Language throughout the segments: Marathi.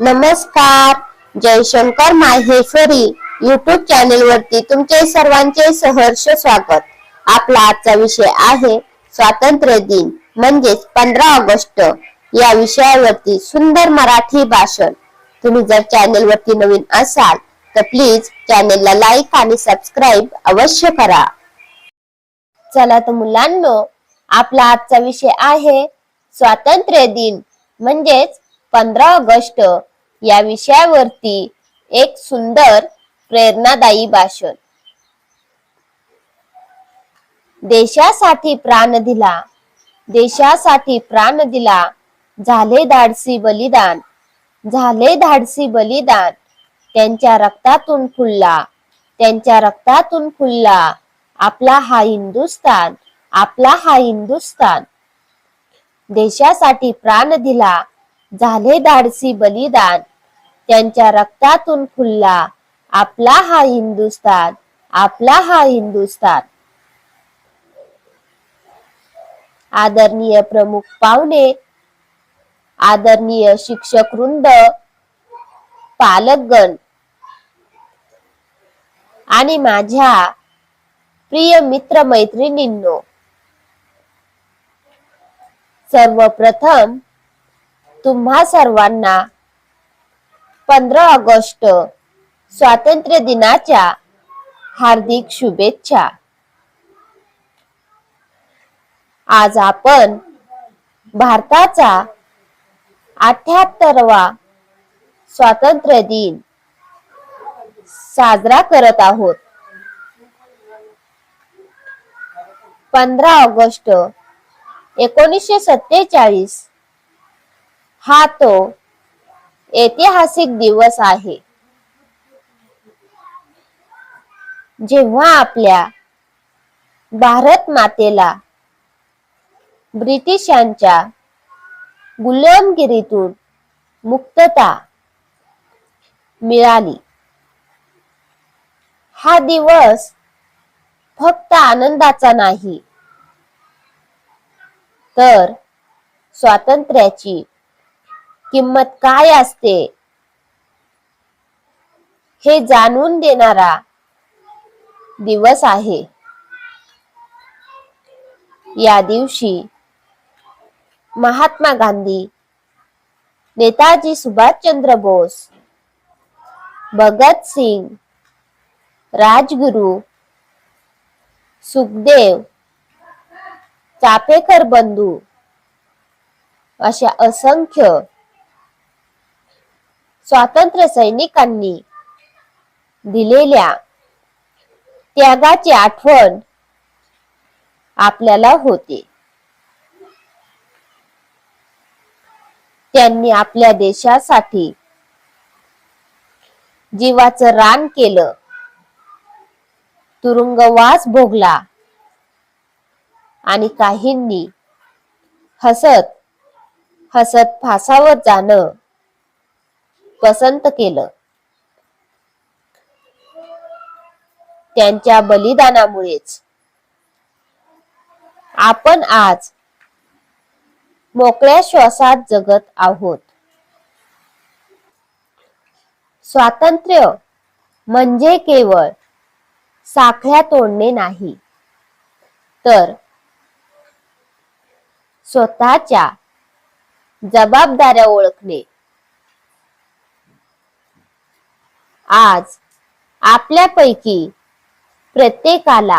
नमस्कार. जयशंकर माहेश्वरी यूट्यूब चॅनल वरती तुमचे सर्वांचे सहर्ष स्वागत. आपला आजचा विषय आहे स्वातंत्र्य दिन म्हणजेच 15 ऑगस्ट या विषयावरती सुंदर मराठी भाषण. तुम्ही जर चॅनल वरती नवीन असाल तर प्लीज चॅनलला लाईक आणि सबस्क्राईब अवश्य करा. चला तर मुलांनो, आपला आजचा विषय आहे स्वातंत्र्य दिन म्हणजेच 15 ऑगस्ट या विषयावरती एक सुंदर प्रेरणादायी भाषण. देशासाठी प्राण दिला, देशासाठी प्राण दिला, झाले धाडसी बलिदान, झाले धाडसी बलिदान, त्यांच्या रक्तातून फुलला, त्यांच्या रक्तातून फुलला आपला हा हिंदुस्तान, आपला हा हिंदुस्तान. देशासाठी प्राण दिला, झाले धाडसी बलिदान, त्यांच्या रक्तातून फुलला आपला हा हिंदुस्तान, आपला हा हिंदुस्तान. आदरणीय प्रमुख पाहुणे, आदरणीय शिक्षक वृंद, पालकगण आणि माझ्या प्रिय मित्र मैत्रिणींनो, सर्वप्रथम तुम्हा सर्वांना 15 ऑगस्ट स्वातंत्र्य दिनाच्या हार्दिक शुभेच्छा. आज आपण भारताचा 78वा स्वातंत्र्य दिन साजरा करत आहोत. 15 ऑगस्ट 1947 हा तो ऐतिहासिक दिवस आहे, जेव्हा आपल्या भारत मातेला ब्रिटिशांच्या गुलामगिरीतून मुक्तता मिळाली. हा दिवस फक्त आनंदाचा नाही, तर स्वातंत्र्याची किंमत काय असते हे जाणून देणारा दिवस आहे. या दिवशी महात्मा गांधी, नेताजी सुभाषचंद्र बोस, भगत सिंग, राजगुरू, सुखदेव, चाफेकर बंधू अशा असंख्य स्वातंत्र्य सैनिकांनी दिलेल्या त्यागाची आठवण आपल्याला होते. त्यांनी आपल्या देशासाठी जीवाचं रान केलं, तुरुंगवास भोगला आणि काहींनी हसत हसत फासावर जाणं पसंत केलं. त्यांच्या बलिदानामुळेच आपण आज मोकळ्या श्वासात जगत आहोत. स्वातंत्र्य म्हणजे केवळ साखळ्या तोडणे नाही, तर स्वतःच्या जबाबदाऱ्या ओळखणे. आज आपल्यापैकी प्रत्येकाला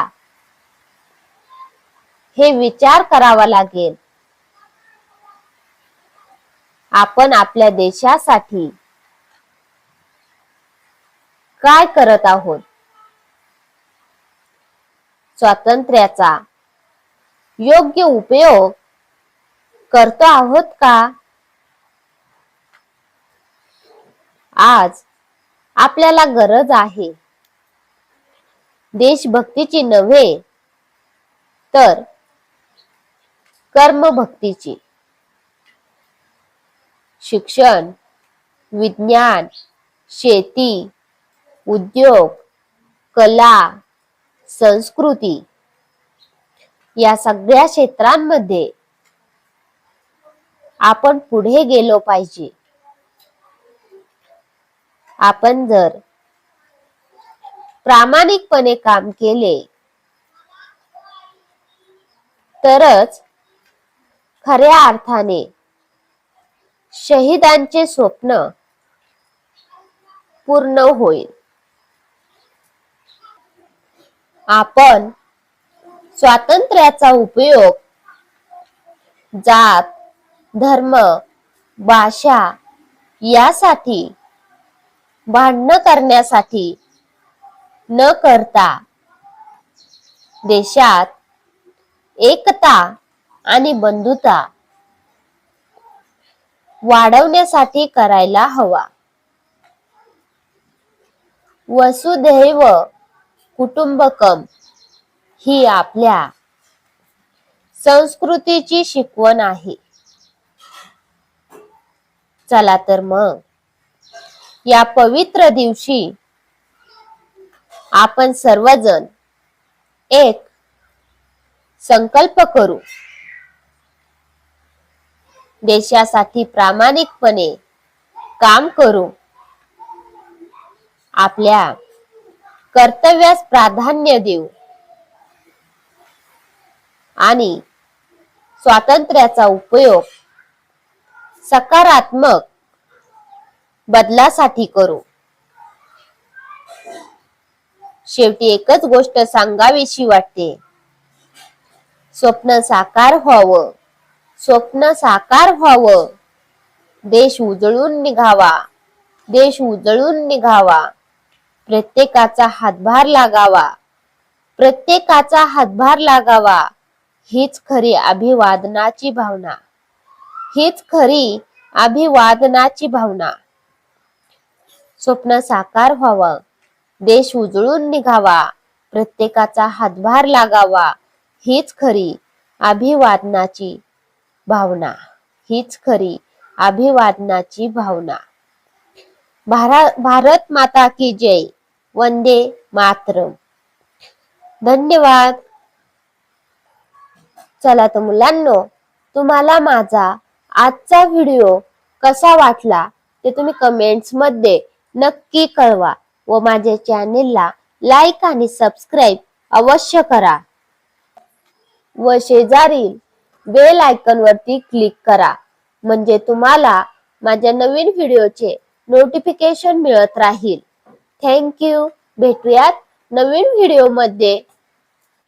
हे विचार करावा लागेल, आपण आपल्या देशासाठी काय करत आहोत. स्वातंत्र्याचा योग्य उपयोग करतो आहोत का? आज आपल्याला गरज आहे देशभक्तीची नव्हे, तर कर्मभक्तीची. शिक्षण, विज्ञान, शेती, उद्योग, कला, संस्कृती या सगळ्या क्षेत्रांमध्ये आपण पुढे गेलो पाहिजे. आपण जर प्रामाणिकपणे काम केले तरच खऱ्या अर्थाने शहीदांचे स्वप्न पूर्ण होईल. आपण स्वातंत्र्याचा उपयोग जात, धर्म, भाषा यासाठी भांडण करण्यासाठी न करता देशात एकता आणि बंधुता वाढवण्यासाठी करायला हवा. वसुधैव कुटुंबकम ही आपल्या संस्कृतीची शिकवण आहे. चला तर मग या पवित्र दिवशी आपण सर्वजण एक संकल्प करू. देशासाठी प्रामाणिकपणे काम करू. आपल्या कर्तव्यास प्राधान्य देऊ आणि स्वातंत्र्याचा उपयोग सकारात्मक बदलासाठी करू. शेवटी एकच गोष्ट सांगावीशी वाटते. स्वप्न साकार व्हावं, स्वप्न साकार व्हावं. देश उजळून निघावा, देश उजळून निघावा. प्रत्येकाचा हातभार लागावा, प्रत्येकाचा हातभार लागावा. हीच खरी अभिवादनाची भावना, हीच खरी अभिवादनाची भावना. स्वप्न साकार व्हावं, देश उजळून निघावा, प्रत्येकाचा हातभार लागावा. हीच खरी अभिवादनाची भावना, हीच खरी अभिवादनाची भावना. भारत माता की जय. वंदे मातरम. धन्यवाद. चला तर मुलांनो, तुम्हाला माझा आजचा व्हिडिओ कसा वाटला ते तुम्ही कमेंट्स मध्ये नक्की कळवा व माझ्या चॅनेलला लाईक आणि सबस्क्राईब अवश्य करा व शेजारील बेल आयकॉन वरती क्लिक करा, म्हणजे तुम्हाला माझ्या नवीन व्हिडिओचे नोटिफिकेशन मिळत राहील. Thank you. भेटूयात नवीन व्हिडिओ मध्ये.